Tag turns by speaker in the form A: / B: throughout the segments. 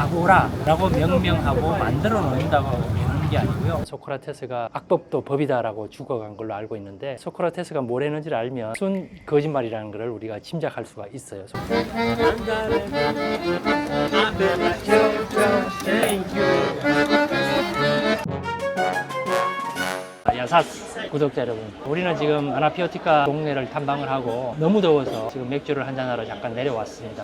A: 아고라라고 명명하고 만들어 놓는다고 되는 게 아니고요. 소크라테스가 악법도 법이다라고 죽어간 걸로 알고 있는데, 소크라테스가 뭘 했는지를 알면 순 거짓말이라는 것을 우리가 짐작할 수가 있어요. 야사스 구독자 여러분, 우리는 지금 아나피오티카 동네를 탐방을 하고 너무 더워서 지금 맥주를 한잔하러 잠깐 내려왔습니다.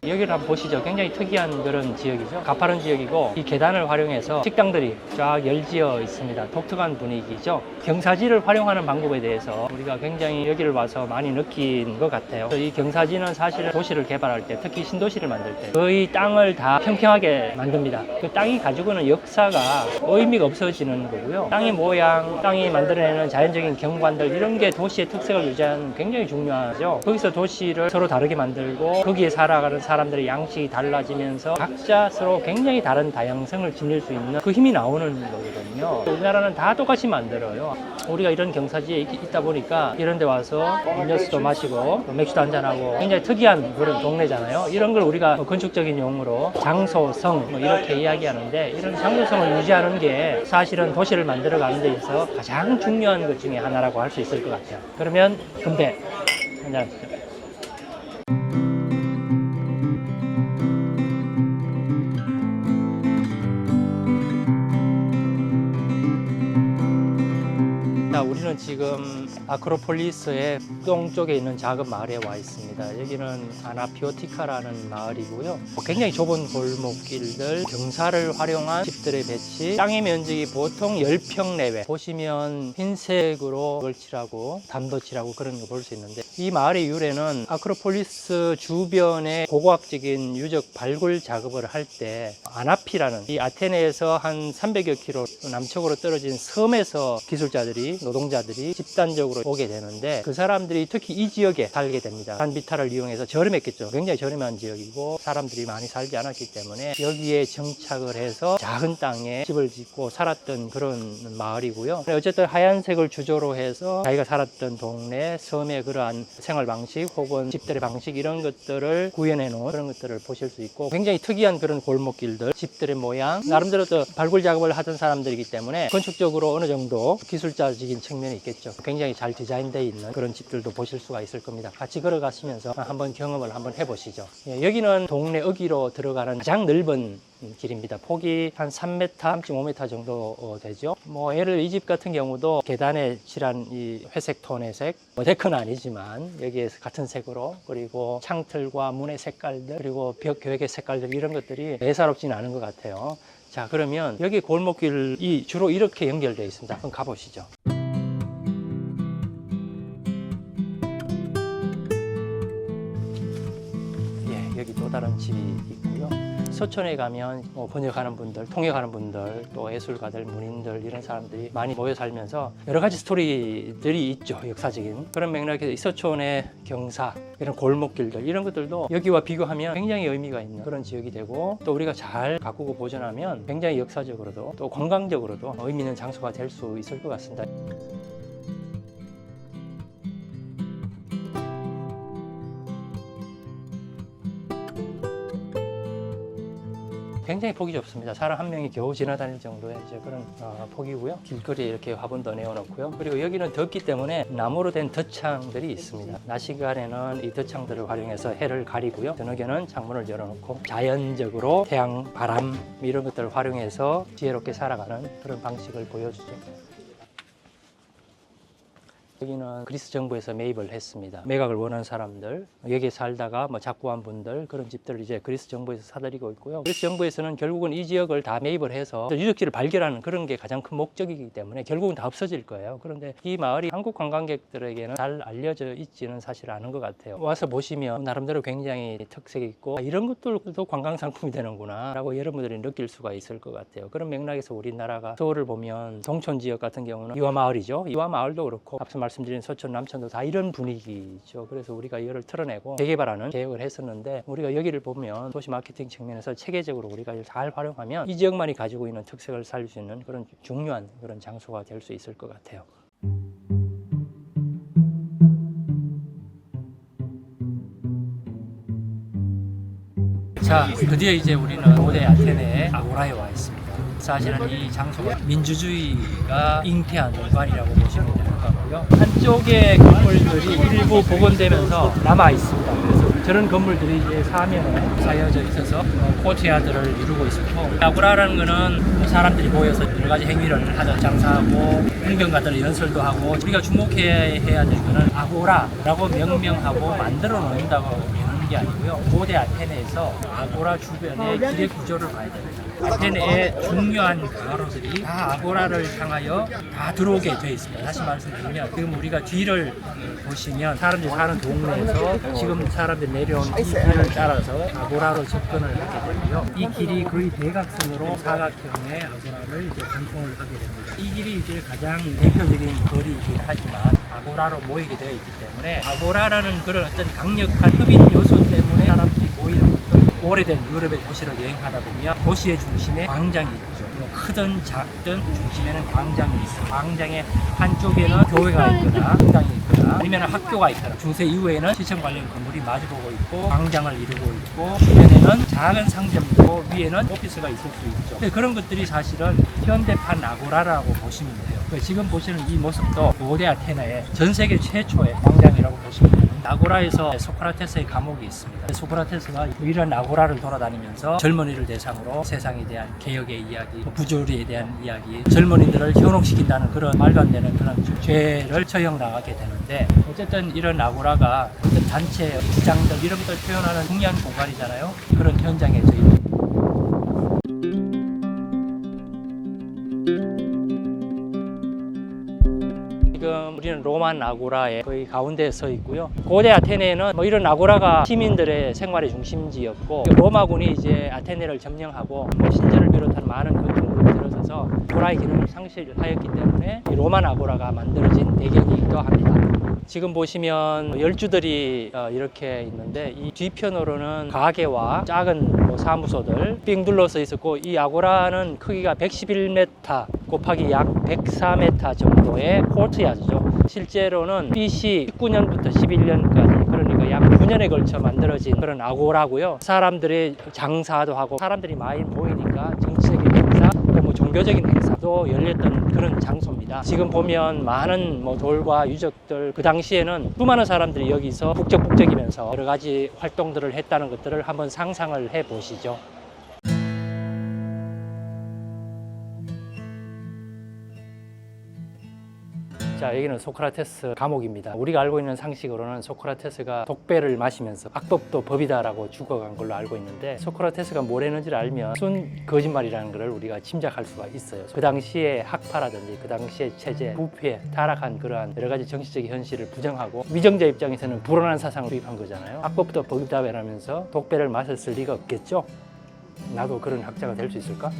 A: 여기를 한번 보시죠. 굉장히 특이한 그런 지역이죠. 가파른 지역이고, 이 계단을 활용해서 식당들이 쫙 열지어 있습니다. 독특한 분위기죠. 경사지를 활용하는 방법에 대해서 우리가 굉장히 여기를 와서 많이 느낀 것 같아요. 이 경사지는 사실은 도시를 개발할 때, 특히 신도시를 만들 때 거의 땅을 다 평평하게 만듭니다. 그 땅이 가지고 있는 역사가 의미가 없어지는 거고요. 땅의 모양, 땅이 만들어내는 자연적인 경관들, 이런 게 도시의 특색을 유지하는 굉장히 중요하죠. 거기서 도시를 서로 다르게 만들고, 거기에 살아가는 사람들의 양식이 달라지면서 각자 서로 굉장히 다른 다양성을 지닐 수 있는 그 힘이 나오는 거거든요. 우리나라는 다 똑같이 만들어요. 우리가 이런 경사지에 있다 보니까 이런 데 와서 음료수도 마시고 맥주도 한잔하고 굉장히 특이한 그런 동네잖아요. 이런 걸 우리가 건축적인 용어로 장소성 이렇게 이야기하는데, 이런 장소성을 유지하는 게 사실은 도시를 만들어가는 데 있어서 가장 중요한 것 중에 하나라고 할 수 있을 것 같아요. 그러면 건배 한잔 하시죠. 우리는 지금 아크로폴리스의 동쪽에 있는 작은 마을에 와 있습니다. 여기는 아나피오티카라는 마을이고요. 굉장히 좁은 골목길들, 경사를 활용한 집들의 배치, 땅의 면적이 보통 10평 내외. 보시면 흰색으로 걸칠하고 담도칠하고 그런 거 볼 수 있는데, 이 마을의 유래는 아크로폴리스 주변의 고고학적인 유적 발굴 작업을 할 때 아나피라는 이 아테네에서 한 300여 킬로 남쪽으로 떨어진 섬에서 기술자들이, 노동자들이 집단적으로 오게 되는데, 그 사람들이 특히 이 지역에 살게 됩니다. 산비탈을 이용해서 저렴했겠죠. 굉장히 저렴한 지역이고 사람들이 많이 살지 않았기 때문에 여기에 정착을 해서 작은 땅에 집을 짓고 살았던 그런 마을이고요. 어쨌든 하얀색을 주조로 해서 자기가 살았던 동네, 섬의 그러한 생활 방식 혹은 집들의 방식, 이런 것들을 구현해 놓은 그런 것들을 보실 수 있고, 굉장히 특이한 그런 골목길들, 집들의 모양, 나름대로 또 발굴 작업을 하던 사람들이기 때문에 건축적으로 어느 정도 기술자적인 측면이 있겠죠. 굉장히 잘 디자인되어 있는 그런 집들도 보실 수가 있을 겁니다. 같이 걸어가시면서 한번 경험을 한번 해보시죠. 여기는 동네 어귀로 들어가는 가장 넓은 길입니다. 폭이 한 3m, 3.5m 정도 되죠. 예를 이 집 같은 경우도 계단에 칠한 이 회색 톤의색, 데크는 아니지만 여기에서 같은 색으로, 그리고 창틀과 문의 색깔들, 그리고 벽 교역의 색깔들, 이런 것들이 예사롭지는 않은 것 같아요. 자, 그러면 여기 골목길이 주로 이렇게 연결되어 있습니다. 한번 가보시죠. 여기 또 다른 집이 있고요. 서촌에 가면 번역하는 분들, 통역하는 분들, 또 예술가들, 문인들, 이런 사람들이 많이 모여 살면서 여러 가지 스토리들이 있죠. 역사적인 그런 맥락에서 이 서촌의 경사, 이런 골목길들, 이런 것들도 여기와 비교하면 굉장히 의미가 있는 그런 지역이 되고, 또 우리가 잘 가꾸고 보존하면 굉장히 역사적으로도 또 관광적으로도 의미 있는 장소가 될 수 있을 것 같습니다. 굉장히 폭이 좁습니다. 사람 한 명이 겨우 지나다닐 정도의 이제 그런 폭이고요. 길거리에 이렇게 화분도 내어놓고요. 그리고 여기는 덥기 때문에 나무로 된 덧창들이 있습니다. 낮 시간에는 이 덧창들을 활용해서 해를 가리고요. 저녁에는 창문을 열어놓고 자연적으로 태양, 바람, 이런 것들을 활용해서 지혜롭게 살아가는 그런 방식을 보여주죠. 여기는 그리스 정부에서 매입을 했습니다. 매각을 원하는 사람들, 여기에 살다가 작고한 분들, 그런 집들을 이제 그리스 정부에서 사들이고 있고요. 그리스 정부에서는 결국은 이 지역을 다 매입을 해서 유적지를 발견하는 그런 게 가장 큰 목적이기 때문에 결국은 다 없어질 거예요. 그런데 이 마을이 한국 관광객들에게는 잘 알려져 있지는 사실 않은 것 같아요. 와서 보시면 나름대로 굉장히 특색이 있고, 이런 것들도 관광 상품이 되는구나 라고 여러분들이 느낄 수가 있을 것 같아요. 그런 맥락에서 우리나라가 서울을 보면 동촌 지역 같은 경우는 이화마을이죠. 이화마을도 그렇고, 앞서 말씀 말씀드린 서촌, 남천도 다 이런 분위기죠. 그래서 우리가 이거를 틀어내고 재개발하는 계획을 했었는데, 우리가 여기를 보면 도시 마케팅 측면에서 체계적으로 우리가 이걸 잘 활용하면 이 지역만이 가지고 있는 특색을 살릴 수 있는 그런 중요한 그런 장소가 될 수 있을 것 같아요. 자, 드디어 이제 우리는 고대 아테네의 아고라에 와 있습니다. 사실은 이 장소가 민주주의가 잉태한 공간이라고 보시면 될 것 같고요. 한쪽의 건물들이 일부 복원되면서 남아 있습니다. 그래서 저런 건물들이 이제 사면에 쌓여져 있어서 코트야드를 이루고 있었고, 아고라라는 거는 사람들이 모여서 여러 가지 행위를 하든 장사하고 풍경 같은 연설도 하고, 우리가 주목해야 될 거는 아고라라고 명명하고 만들어 놓는다고 되는 게 아니고요. 고대 아테네에서 아고라 주변의 길의 구조를 봐야 됩니다. 아테네의 중요한 가로들이 다 아고라를 향하여 다 들어오게 되어 있습니다. 다시 말씀드리면 지금 우리가 뒤를 보시면 사람들이 사는 동네에서 지금 사람들이 내려온 이 길을 따라서 아고라로 접근을 하게 되고요. 이 길이 거의 대각선으로 사각형의 아고라를 이제 관통을 하게 됩니다. 이 길이 이제 가장 대표적인 거리이긴 하지만 아고라로 모이게 되어 있기 때문에, 아고라라는 그런 어떤 강력한 흡인 요소 때문에 사람들이 모이는 것도, 오래된 유럽의 도시를 여행하다 보면 도시의 중심에 광장이 있죠. 뭐 크든 작든 중심에는 광장이 있어요. 광장의 한쪽에는 교회가 있거나 성당이 있거나 아니면 학교가 있거나, 중세 이후에는 시청 관련 건물이 마주보고 있고 광장을 이루고 있고, 주변에는 작은 상점도 위에는 오피스가 있을 수 있죠. 그런 것들이 사실은 현대판 아고라라고 보시면 돼요. 지금 보시는 이 모습도 고대 아테네의 전 세계 최초의 광장이라고 보시면 됩니다. 아고라에서 소크라테스의 감옥이 있습니다. 소크라테스가 이런 아고라를 돌아다니면서 젊은이를 대상으로 세상에 대한 개혁의 이야기, 부조리에 대한 이야기, 젊은이들을 현혹시킨다는 그런 말도 안 되는 그런 죄를 처형 나가게 되는데, 어쨌든 이런 아고라가 어떤 단체의 주장들 이런 것들 표현하는 중요한 공간이잖아요. 그런 현장에 저희 지금 우리는 로만 아고라의 거의 가운데에 서 있고요. 고대 아테네는 뭐 이런 아고라가 시민들의 생활의 중심지였고, 로마군이 이제 아테네를 점령하고 뭐 신전을 비롯한 많은 건축물을 들어서서 아고라의 기능을 상실하였기 때문에 이 로만 아고라가 만들어진 배경이기도 합니다. 지금 보시면 열주들이 이렇게 있는데, 이 뒤편으로는 가게와 작은 뭐 사무소들 빙 둘러서 있었고, 이 아고라는 크기가 111m 곱하기 약 104m 정도의 코트야드죠. 실제로는 BC 19년부터 11년까지, 그러니까 약 9년에 걸쳐 만들어진 그런 아고라고요. 사람들이 장사도 하고 사람들이 많이 모이니까 정치적인 행사, 또 뭐 종교적인 행사도 열렸던 그런 장소입니다. 지금 보면 많은 뭐 돌과 유적들, 그 당시에는 수많은 사람들이 여기서 북적북적이면서 여러 가지 활동들을 했다는 것들을 한번 상상을 해 보시죠. 자, 여기는 소크라테스 감옥입니다. 우리가 알고 있는 상식으로는 소크라테스가 독배를 마시면서 악법도 법이다라고 죽어간 걸로 알고 있는데, 소크라테스가 뭘 했는지를 알면 순 거짓말이라는 걸 우리가 짐작할 수가 있어요. 그 당시의 학파라든지 그 당시의 체제, 부패, 타락한 그러한 여러 가지 정치적 현실을 부정하고, 위정자 입장에서는 불온한 사상을 주입한 거잖아요. 악법도 법이다라면서 독배를 마셨을 리가 없겠죠. 나도 그런 학자가 될 수 있을까?